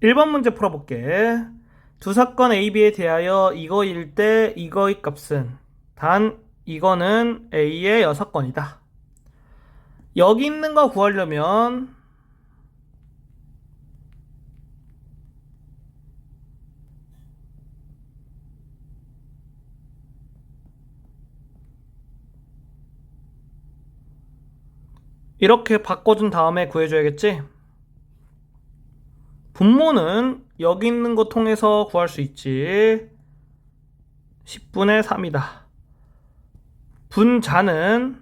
1번 문제 풀어볼게. 두 사건 A, B에 대하여 이거일 때 이거의 값은 단 이거는 A의 6건이다. 여기 있는 거 구하려면 이렇게 바꿔준 다음에 구해줘야겠지? 분모는 여기 있는 거 통해서 구할 수 있지. 10분의 3이다. 분자는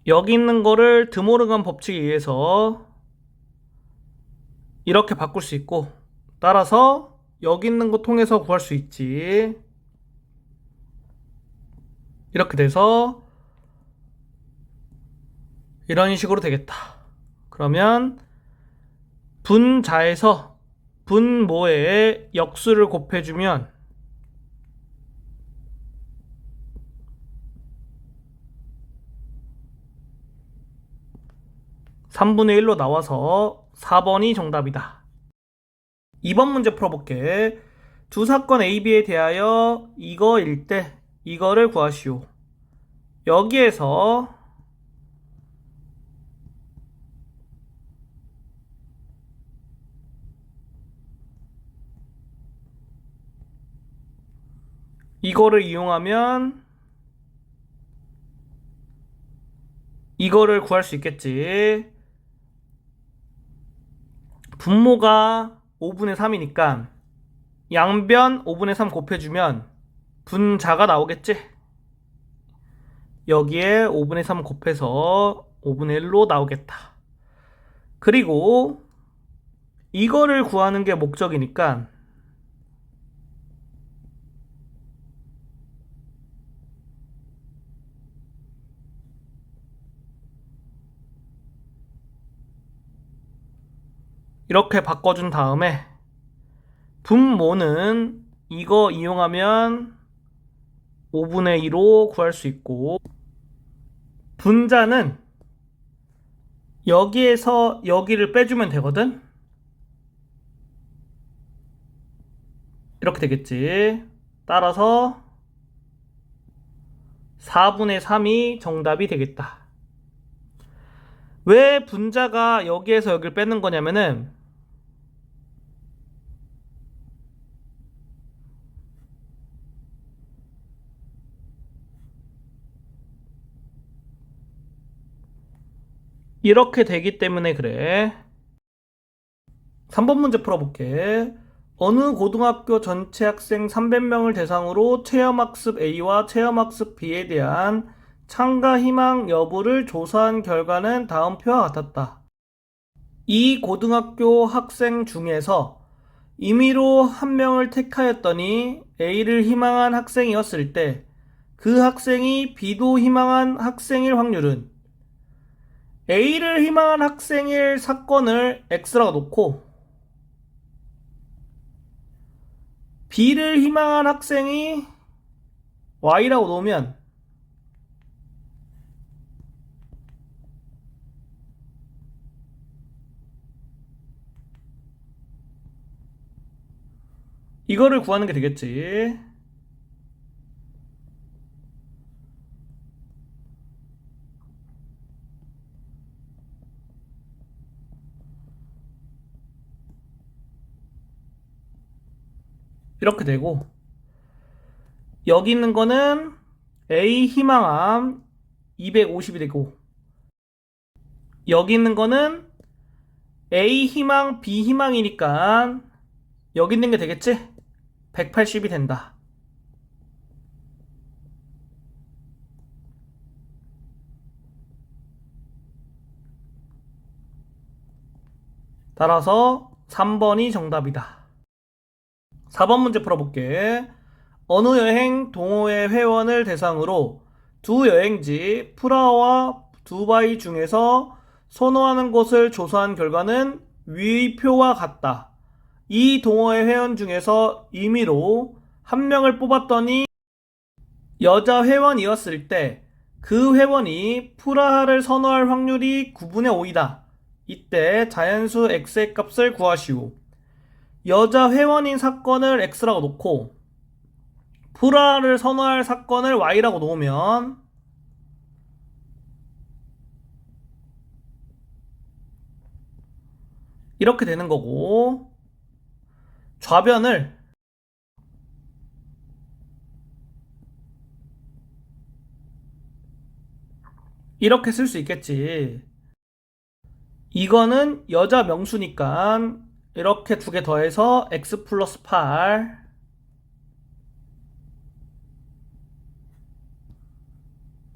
여기 있는 거를 드모르간 법칙에 의해서 이렇게 바꿀 수 있고, 따라서 여기 있는 거 통해서 구할 수 있지. 이렇게 돼서 이런 식으로 되겠다. 그러면 분자에서 분모의 역수를 곱해주면 3분의 1로 나와서 4번이 정답이다. 2번 문제 풀어볼게. 두 사건 A, B에 대하여 이거일 때 이거를 구하시오. 여기에서 이거를 이용하면 이거를 구할 수 있겠지. 분모가 5분의 3이니까 양변 5분의 3 곱해주면 분자가 나오겠지. 여기에 5분의 3 곱해서 5분의 1로 나오겠다. 그리고 이거를 구하는 게 목적이니까 이렇게 바꿔준 다음에 분모는 이거 이용하면 5분의 2로 구할 수 있고, 분자는 여기에서 여기를 빼주면 되거든. 이렇게 되겠지. 따라서 4분의 3이 정답이 되겠다. 왜 분자가 여기에서 여기를 빼는 거냐면은 이렇게 되기 때문에 그래. 3번 문제 풀어볼게. 어느 고등학교 전체 학생 300명을 대상으로 체험학습 A와 체험학습 B에 대한 참가 희망 여부를 조사한 결과는 다음 표와 같았다. 이 고등학교 학생 중에서 임의로 한 명을 택하였더니 A를 희망한 학생이었을 때 그 학생이 B도 희망한 학생일 확률은 A를 희망한 학생일 사건을 X라고 놓고 B를 희망한 학생이 Y라고 놓으면 이거를 구하는 게 되겠지. 이렇게 되고, 여기 있는 거는 A 희망함 250이 되고, 여기 있는 거는 A 희망 B 희망이니까 여기 있는 게 되겠지? 180이 된다. 따라서 3번이 정답이다. 4번 문제 풀어볼게. 어느 여행 동호회 회원을 대상으로 두 여행지 프라하와 두바이 중에서 선호하는 곳을 조사한 결과는 위 표와 같다. 이 동호회 회원 중에서 임의로 한 명을 뽑았더니 여자 회원이었을 때 그 회원이 프라하를 선호할 확률이 9분의 5이다. 이때 자연수 x의 값을 구하시오. 여자 회원인 사건을 x라고 놓고 불화를 선호할 사건을 y라고 놓으면 이렇게 되는 거고, 좌변을 이렇게 쓸 수 있겠지. 이거는 여자 명수니까 이렇게 두 개 더해서 x 플러스 8.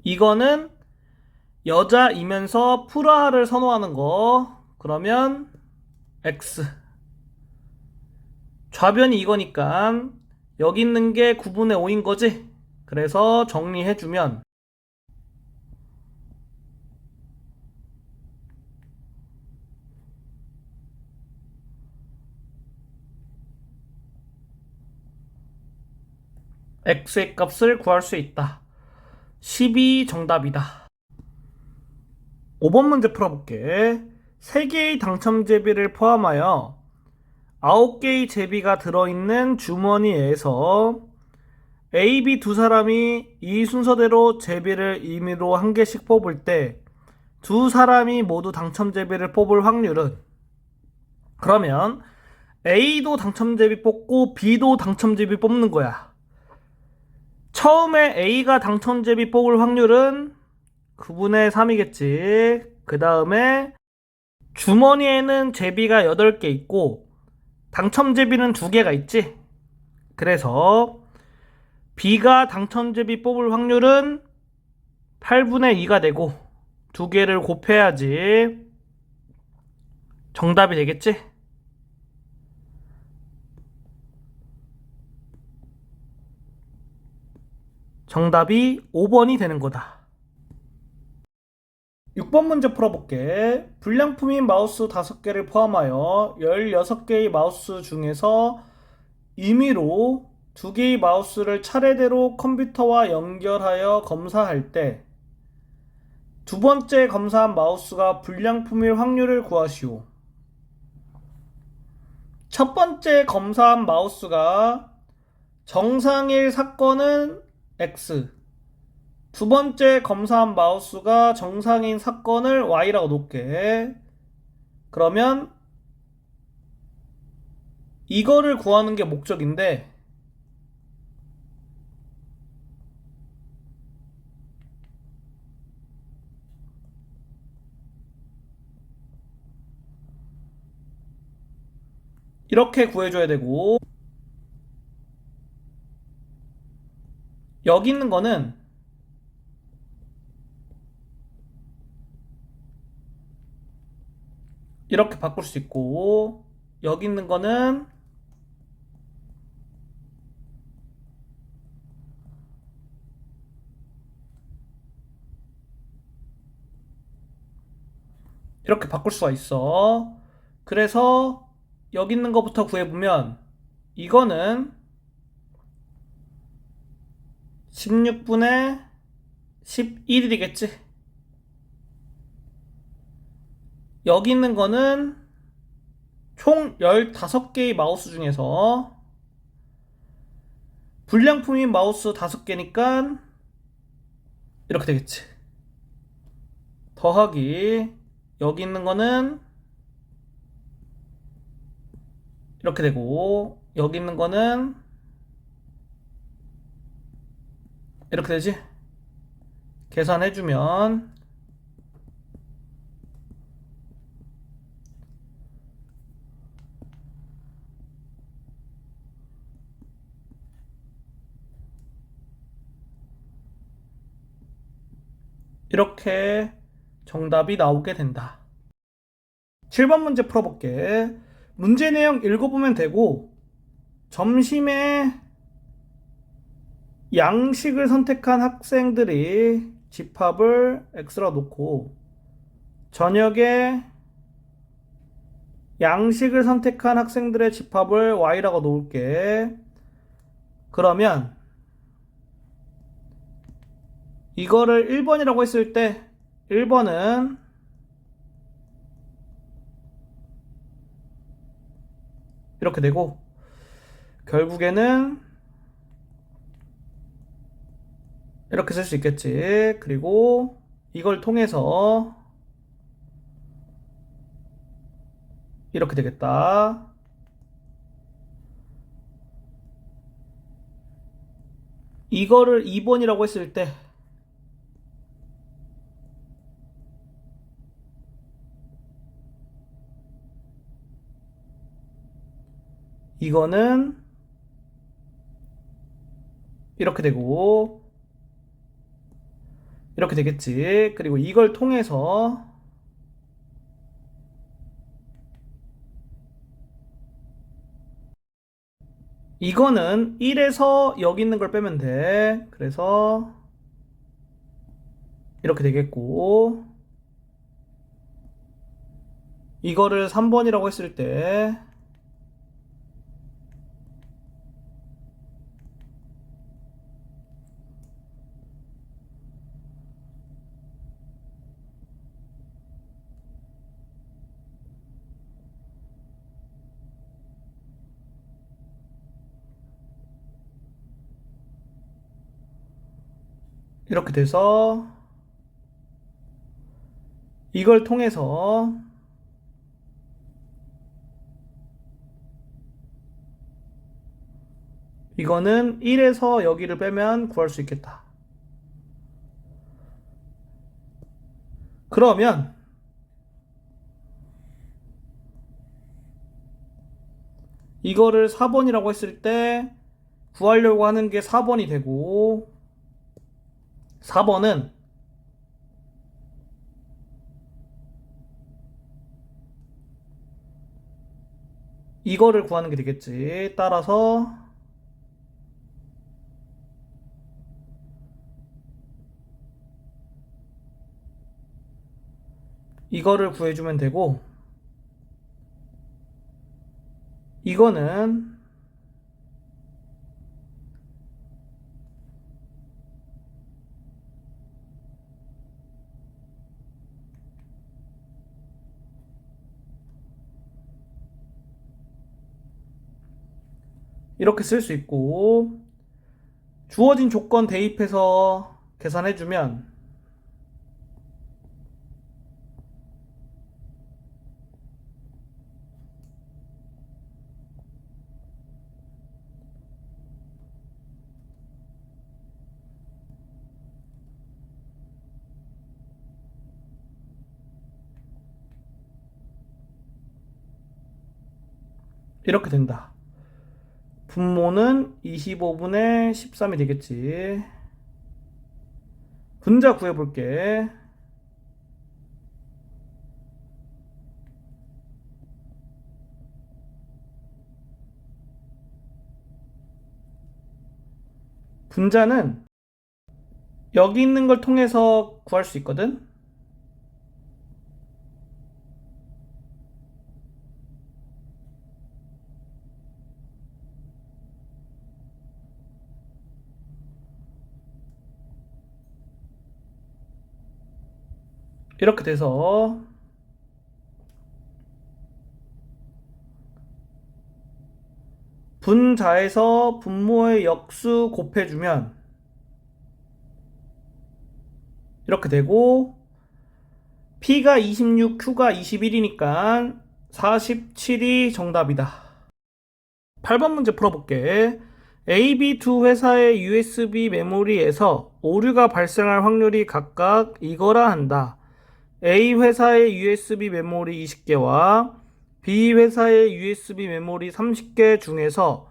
이거는 여자이면서 풀화를 선호하는 거. 그러면 x. 좌변이 이거니까 여기 있는 게 9분의 5인 거지. 그래서 정리해주면 x의 값을 구할 수 있다. 12 정답이다. 5번 문제 풀어볼게. 3개의 당첨 제비를 포함하여 9개의 제비가 들어있는 주머니에서 A, B 두 사람이 이 순서대로 제비를 임의로 한 개씩 뽑을 때 두 사람이 모두 당첨 제비를 뽑을 확률은, 그러면 A도 당첨 제비 뽑고 B도 당첨 제비 뽑는 거야. 처음에 A가 당첨 제비 뽑을 확률은 9분의 3이겠지. 그 다음에 주머니에는 제비가 8개 있고 당첨 제비는 2개가 있지. 그래서 B가 당첨 제비 뽑을 확률은 8분의 2가 되고 2개를 곱해야지 정답이 되겠지? 정답이 5번이 되는 거다. 6번 문제 풀어볼게. 불량품인 마우스 5개를 포함하여 16개의 마우스 중에서 임의로 2개의 마우스를 차례대로 컴퓨터와 연결하여 검사할 때 두 번째 검사한 마우스가 불량품일 확률을 구하시오. 첫 번째 검사한 마우스가 정상일 사건은 X, 두 번째 검사한 마우스가 정상인 사건을 Y라고 놓을게. 그러면 이거를 구하는 게 목적인데 이렇게 구해줘야 되고, 여기 있는 거는 이렇게 바꿀 수 있고, 여기 있는 거는 이렇게 바꿀 수가 있어. 그래서 여기 있는 거부터 구해보면 이거는 16분의 11이겠지. 여기 있는 거는 총 15개의 마우스 중에서 불량품인 마우스 5개니까 이렇게 되겠지. 더하기 여기 있는 거는 이렇게 되고 여기 있는 거는 이렇게 되지. 계산해주면 이렇게 정답이 나오게 된다. 7번 문제 풀어볼게. 문제 내용 읽어보면 되고, 점심에 양식을 선택한 학생들이 집합을 X라 놓고, 저녁에 양식을 선택한 학생들의 집합을 Y라고 놓을게. 그러면 이거를 1번이라고 했을 때 1번은 이렇게 되고, 결국에는 이렇게 쓸 수 있겠지. 그리고 이걸 통해서 이렇게 되겠다. 이거를 2번이라고 했을 때 이거는 이렇게 되고 이렇게 되겠지. 그리고 이걸 통해서 이거는 1에서 여기 있는 걸 빼면 돼. 그래서 이렇게 되겠고, 이거를 3번이라고 했을 때 이렇게 돼서 이걸 통해서 이거는 1에서 여기를 빼면 구할 수 있겠다. 그러면 이거를 4번이라고 했을 때 구하려고 하는 게 4번이 되고, 4번은 이거를 구하는 게 되겠지. 따라서 이거를 구해주면 되고, 이거는 이렇게 쓸 수 있고, 주어진 조건 대입해서 계산해주면 이렇게 된다. 분모는 25분의 13이 되겠지. 분자 구해볼게. 분자는 여기 있는 걸 통해서 구할 수 있거든. 이렇게 돼서 분자에서 분모의 역수 곱해주면 이렇게 되고, P가 26, Q가 21이니까 47이 정답이다. 8번 문제 풀어볼게. A, B 두 회사의 USB 메모리에서 오류가 발생할 확률이 각각 이거라 한다. A 회사의 USB 메모리 20개와 B 회사의 USB 메모리 30개 중에서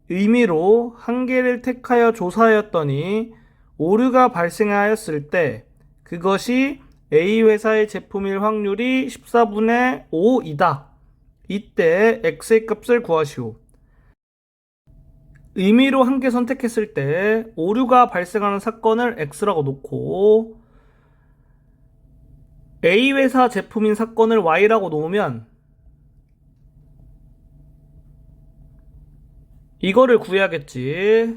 의미로 한 개를 택하여 조사하였더니 오류가 발생하였을 때 그것이 A 회사의 제품일 확률이 14분의 5이다. 이때 X의 값을 구하시오. 의미로 한 개 선택했을 때 오류가 발생하는 사건을 X라고 놓고, A 회사 제품인 사건을 Y라고 놓으면 이거를 구해야겠지.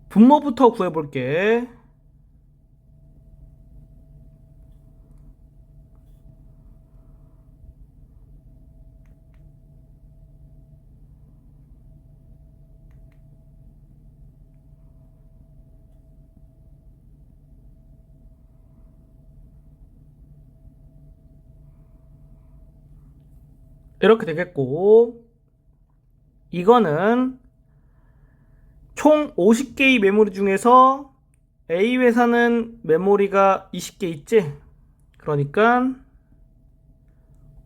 분모부터 구해볼게. 이렇게 되겠고, 이거는 총 50개의 메모리 중에서 A 회사는 메모리가 20개 있지? 그러니까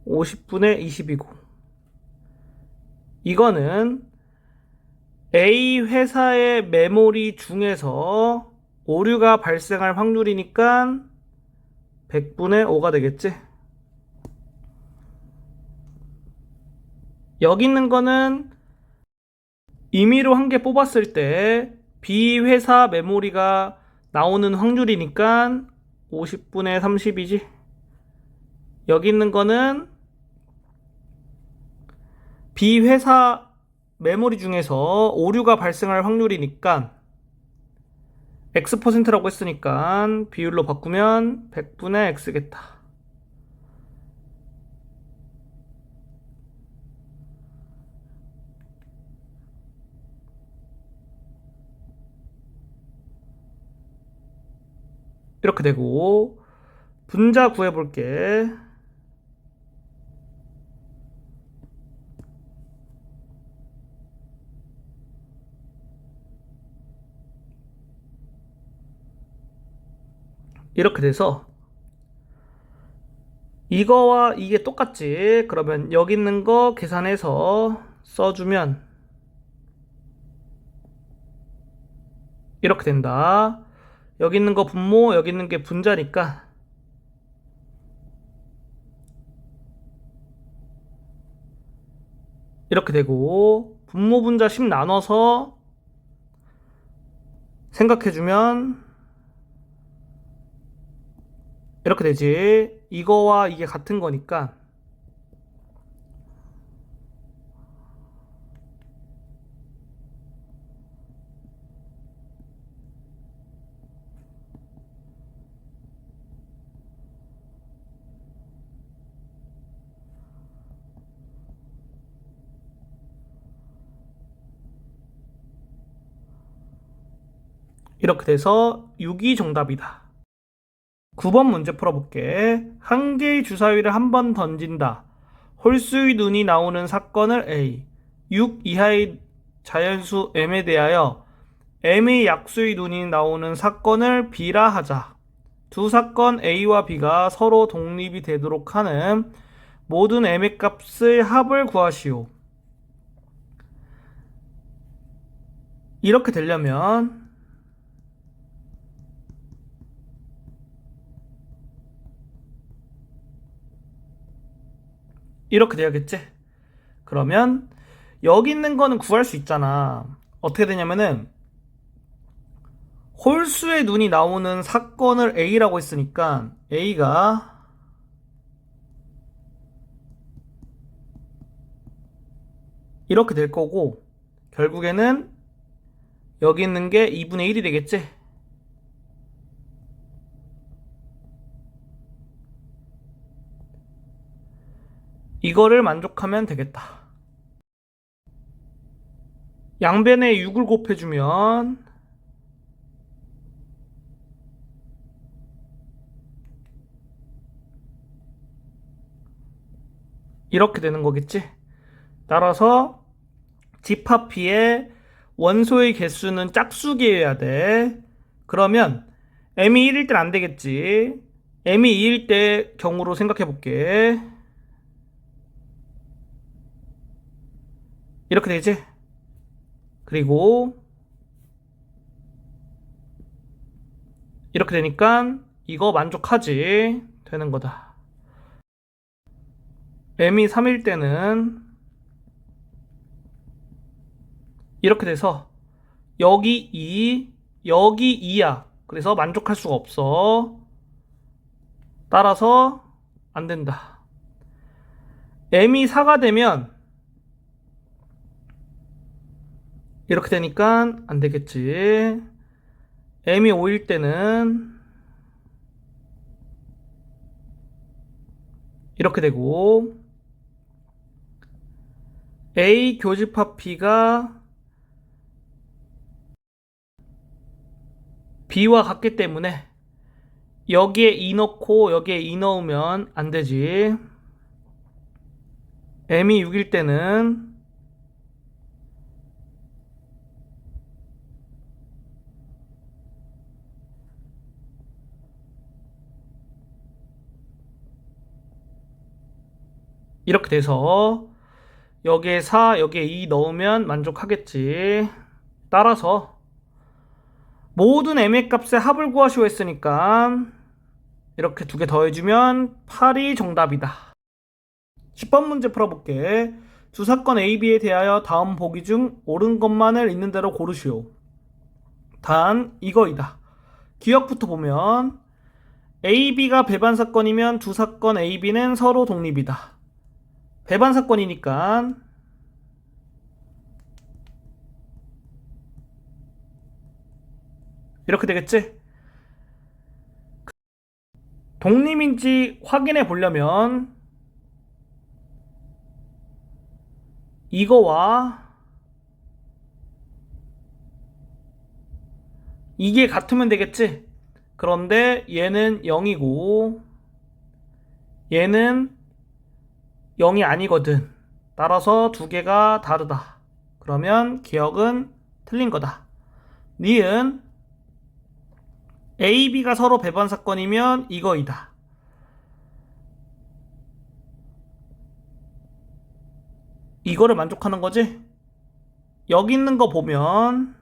50분의 20이고, 이거는 A 회사의 메모리 중에서 오류가 발생할 확률이니까 100분의 5가 되겠지? 여기 있는 거는 임의로 한 개 뽑았을 때 B 회사 메모리가 나오는 확률이니까 50분의 30이지. 여기 있는 거는 B 회사 메모리 중에서 오류가 발생할 확률이니까 X%라고 했으니까 비율로 바꾸면 100분의 X겠다. 이렇게 되고, 분자 구해볼게. 이렇게 돼서 이거와 이게 똑같지. 그러면 여기 있는 거 계산해서 써주면 이렇게 된다. 여기 있는 거 분모, 여기 있는 게 분자니까 이렇게 되고, 분모 분자 10 나눠서 생각해주면 이렇게 되지. 이거와 이게 같은 거니까 이렇게 돼서 6이 정답이다. 9번 문제 풀어볼게. 한 개의 주사위를 한 번 던진다. 홀수의 눈이 나오는 사건을 A, 6 이하의 자연수 M에 대하여 M의 약수의 눈이 나오는 사건을 B라 하자. 두 사건 A와 B가 서로 독립이 되도록 하는 모든 M의 값의 합을 구하시오. 이렇게 되려면 이렇게 돼야겠지? 그러면 여기 있는 거는 구할 수 있잖아. 어떻게 되냐면은 홀수의 눈이 나오는 사건을 A라고 했으니까 A가 이렇게 될 거고, 결국에는 여기 있는 게 2분의 1이 되겠지? 이거를 만족하면 되겠다. 양변에 6을 곱해주면 이렇게 되는 거겠지? 따라서 집합비의 원소의 개수는 짝수기여야 돼. 그러면 m이 1일 땐 안 되겠지. m이 2일 때 경우로 생각해 볼게. 이렇게 되지? 그리고 이렇게 되니까 이거 만족하지? 되는 거다. m이 3일 때는 이렇게 돼서 여기 2, 여기 2야. 그래서 만족할 수가 없어. 따라서 안 된다. m이 4가 되면 이렇게 되니까 안 되겠지. m이 5일 때는 이렇게 되고, A 교집합 B가 B와 같기 때문에 여기에 2 넣고 여기에 2 넣으면 안 되지. m이 6일 때는 이렇게 돼서 여기에 4, 여기에 2 넣으면 만족하겠지. 따라서 모든 m의 값의 합을 구하시오 했으니까 이렇게 두 개 더해주면 8이 정답이다. 10번 문제 풀어볼게. 두 사건 A, B에 대하여 다음 보기 중 옳은 것만을 있는 대로 고르시오. 단 이거이다. 기억부터 보면 A, B가 배반 사건이면 두 사건 A, B는 서로 독립이다. 배반 사건이니까 이렇게 되겠지? 독립인지 확인해 보려면 이거와 이게 같으면 되겠지? 그런데 얘는 0이고 얘는 0이 아니거든. 따라서 두 개가 다르다. 그러면 기억은 틀린 거다. 니은 A, B가 서로 배반 사건이면 이거이다. 이거를 만족하는 거지? 여기 있는 거 보면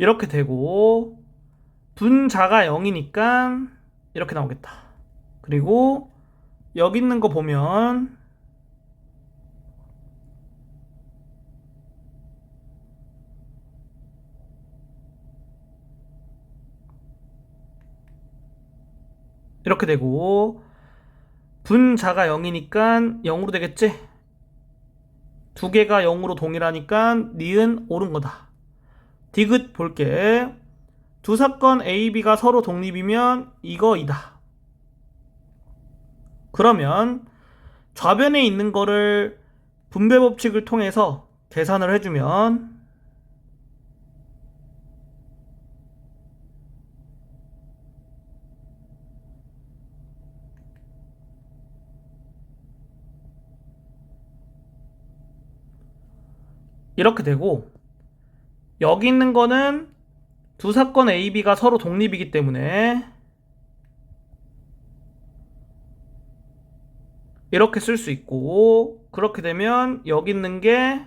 이렇게 되고 분자가 0이니까 이렇게 나오겠다. 그리고 여기 있는 거 보면 이렇게 되고 분자가 0이니까 0으로 되겠지? 두 개가 0으로 동일하니까 니은 옳은 거다. 디귿 볼게. 두 사건 A, B가 서로 독립이면 이거이다. 그러면 좌변에 있는 거를 분배 법칙을 통해서 계산을 해주면 이렇게 되고 여기 있는 거는 두 사건 A, B가 서로 독립이기 때문에 이렇게 쓸 수 있고 그렇게 되면 여기 있는 게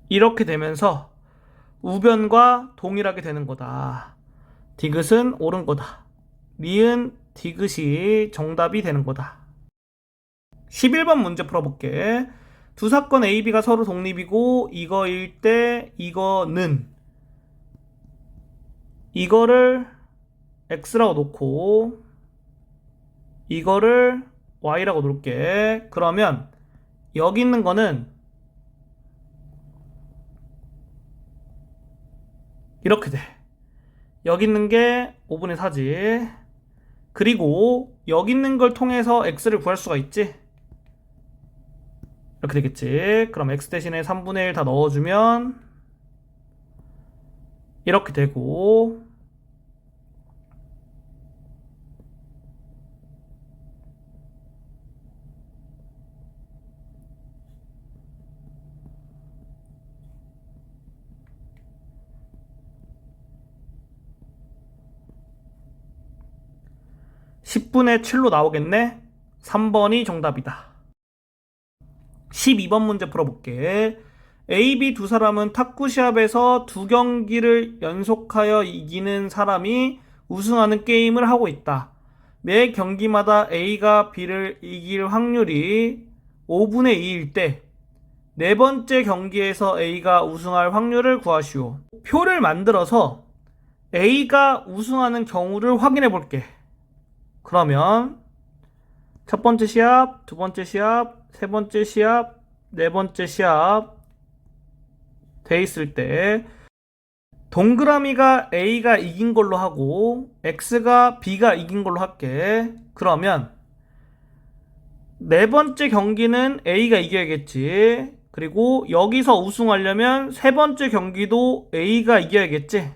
이렇게 되면서 우변과 동일하게 되는 거다. 디귿은 옳은 거다. 니은 디귿이 정답이 되는 거다. 11번 문제 풀어볼게. 두 사건 A, B가 서로 독립이고 이거일 때 이거는 이거를 X라고 놓고 이거를 Y라고 놓을게. 그러면 여기 있는 거는 이렇게 돼. 여기 있는 게 5분의 4지. 그리고 여기 있는 걸 통해서 X를 구할 수가 있지. 이렇게 되겠지. 그럼 X 대신에 3분의 1 다 넣어주면 이렇게 되고 10분의 7로 나오겠네? 3번이 정답이다. 12번 문제 풀어볼게. A, B 두 사람은 탁구 시합에서 두 경기를 연속하여 이기는 사람이 우승하는 게임을 하고 있다. 매 경기마다 A가 B를 이길 확률이 5분의 2일 때 네 번째 경기에서 A가 우승할 확률을 구하시오. 표를 만들어서 A가 우승하는 경우를 확인해 볼게. 그러면 첫 번째 시합, 두 번째 시합, 세 번째 시합, 네 번째 시합 돼 있을 때 동그라미가 A가 이긴 걸로 하고 X가 B가 이긴 걸로 할게. 그러면 네 번째 경기는 A가 이겨야겠지. 그리고 여기서 우승하려면 세 번째 경기도 A가 이겨야겠지.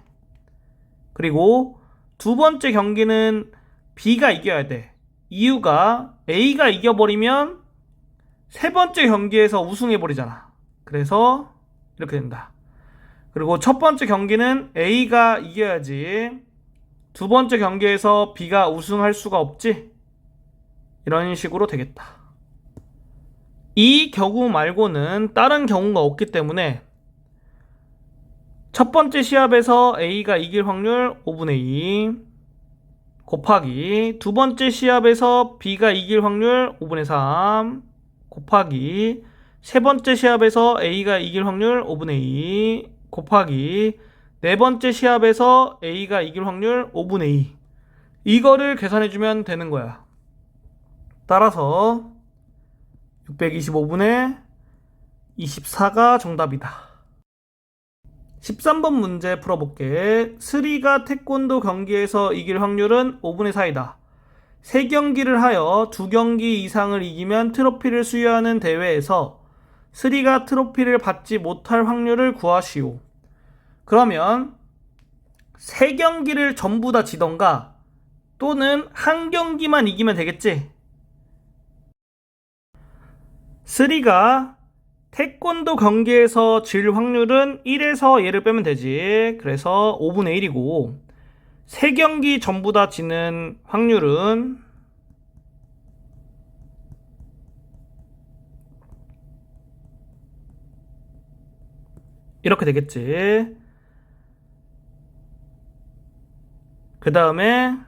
그리고 두 번째 경기는 B가 이겨야 돼. 이유가 A가 이겨버리면 세 번째 경기에서 우승해버리잖아. 그래서 이렇게 된다. 그리고 첫 번째 경기는 A가 이겨야지. 두 번째 경기에서 B가 우승할 수가 없지. 이런 식으로 되겠다. 이 경우 말고는 다른 경우가 없기 때문에 첫 번째 시합에서 A가 이길 확률 5분의 2 곱하기 두 번째 시합에서 B가 이길 확률 5분의 3 곱하기 세 번째 시합에서 A가 이길 확률 5분의 2 곱하기 네 번째 시합에서 A가 이길 확률 5분의 2 이거를 계산해주면 되는 거야. 따라서 625분의 24가 정답이다. 13번 문제 풀어볼게. 스리가 태권도 경기에서 이길 확률은 5분의 4이다. 3경기를 하여 2경기 이상을 이기면 트로피를 수여하는 대회에서 스리가 트로피를 받지 못할 확률을 구하시오. 그러면 3경기를 전부 다 지던가 또는 한 경기만 이기면 되겠지? 스리가 태권도 경기에서 질 확률은 1에서 얘를 빼면 되지. 그래서 5분의 1이고 3경기 전부 다 지는 확률은 이렇게 되겠지. 그 다음에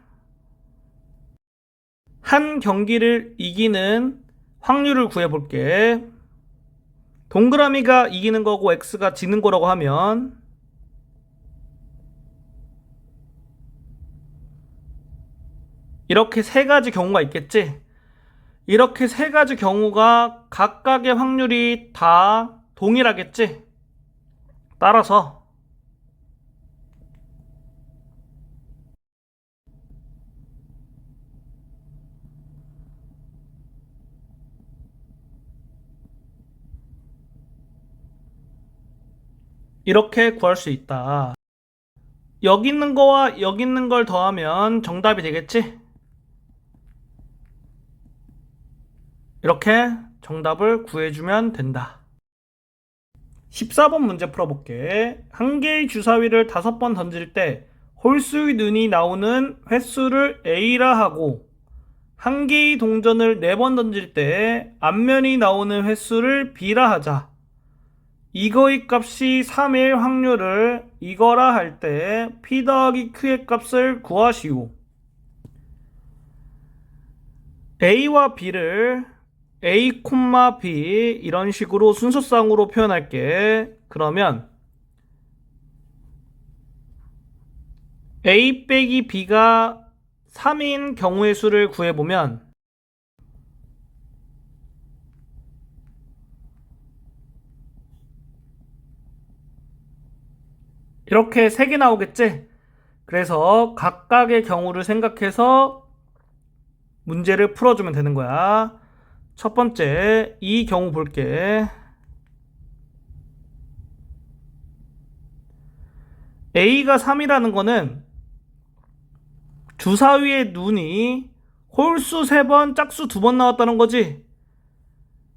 한 경기를 이기는 확률을 구해볼게. 동그라미가 이기는 거고 X가 지는 거라고 하면 이렇게 세 가지 경우가 있겠지? 이렇게 세 가지 경우가 각각의 확률이 다 동일하겠지? 따라서 이렇게 구할 수 있다. 여기 있는 거와 여기 있는 걸 더하면 정답이 되겠지? 이렇게 정답을 구해주면 된다. 14번 문제 풀어볼게. 한 개의 주사위를 5번 던질 때 홀수의 눈이 나오는 횟수를 A라 하고 한 개의 동전을 4번 던질 때 앞면이 나오는 횟수를 B라 하자. 이거의 값이 3일 확률을 이거라 할 때 P 더하기 Q의 값을 구하시오. A와 B를 A, B 이런 식으로 순서상으로 표현할게. 그러면 A 빼기 B가 3인 경우의 수를 구해보면 이렇게 3개 나오겠지? 그래서 각각의 경우를 생각해서 문제를 풀어주면 되는 거야. 첫 번째, 이 경우 볼게. A가 3이라는 거는 주사위의 눈이 홀수 3번, 짝수 2번 나왔다는 거지.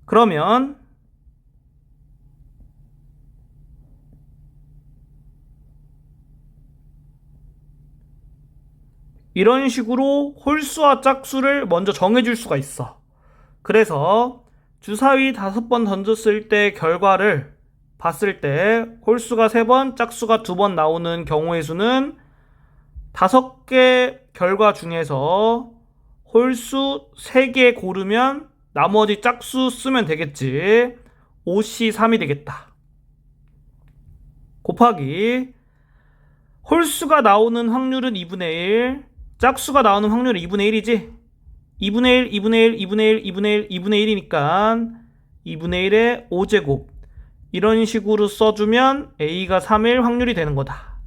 그러면 이런 식으로 홀수와 짝수를 먼저 정해줄 수가 있어. 그래서 주사위 5번 던졌을 때 결과를 봤을 때 홀수가 3번, 짝수가 2번 나오는 경우의 수는 5개 결과 중에서 홀수 3개 고르면 나머지 짝수 쓰면 되겠지. 5C3이 되겠다. 곱하기 홀수가 나오는 확률은 2분의 1, 짝수가 나오는 확률은 2분의 1이지. 2분의 1, 2분의 1, 2분의 1, 2분의 1, 2분의 1이니까 2분의 1의 5제곱 이런 식으로 써주면 A가 3일 확률이 되는 거다.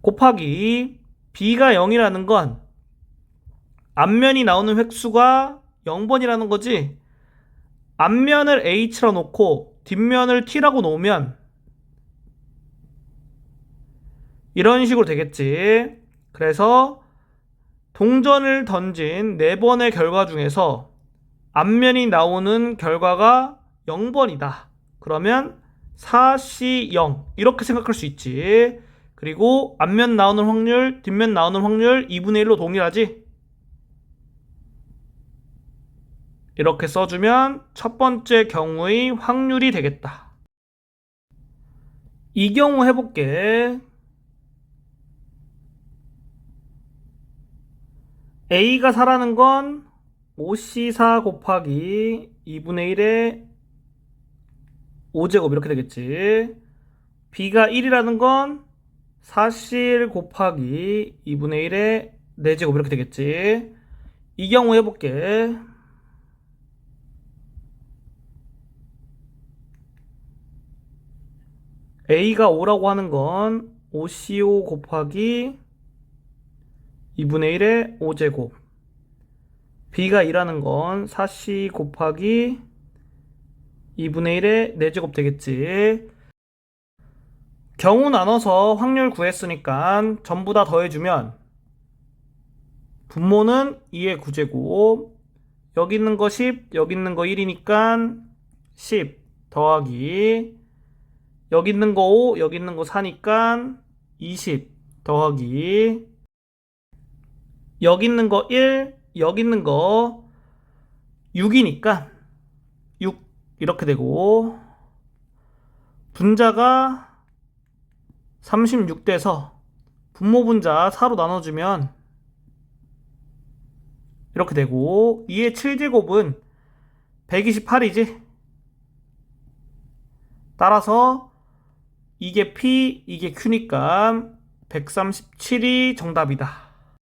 곱하기 B가 0이라는 건 앞면이 나오는 획수가 0번이라는 거지. 앞면을 h라 놓고 뒷면을 t라고 놓으면 이런 식으로 되겠지. 그래서 동전을 던진 4번의 결과 중에서 앞면이 나오는 결과가 0번이다. 그러면 4C0 이렇게 생각할 수 있지. 그리고 앞면 나오는 확률, 뒷면 나오는 확률 2분의 1로 동일하지. 이렇게 써주면 첫 번째 경우의 확률이 되겠다. 이 경우 해볼게. A가 4라는 건 5C4 곱하기 2분의 1의 5제곱 이렇게 되겠지. B가 1이라는 건 4C1 곱하기 2분의 1의 4제곱 이렇게 되겠지. 이 경우 해볼게. A가 5라고 하는 건 5C5 곱하기 2분의 1의 5제곱. B가 2라는 건 4C 곱하기 2분의 1의 4제곱 되겠지. 경우 나눠서 확률 구했으니까 전부 다 더해주면 분모는 2의 9제곱, 여기 있는 거 10, 여기 있는 거 1이니까 10 더하기, 여기 있는 거 5, 여기 있는 거 4니까 20 더하기, 여기 있는 거 1, 여기 있는 거 6이니까 6 이렇게 되고, 분자가 36돼서 분모 분자 4로 나눠주면 이렇게 되고, 2의 7제곱은 128이지. 따라서 이게 P, 이게 Q니까 137이 정답이다.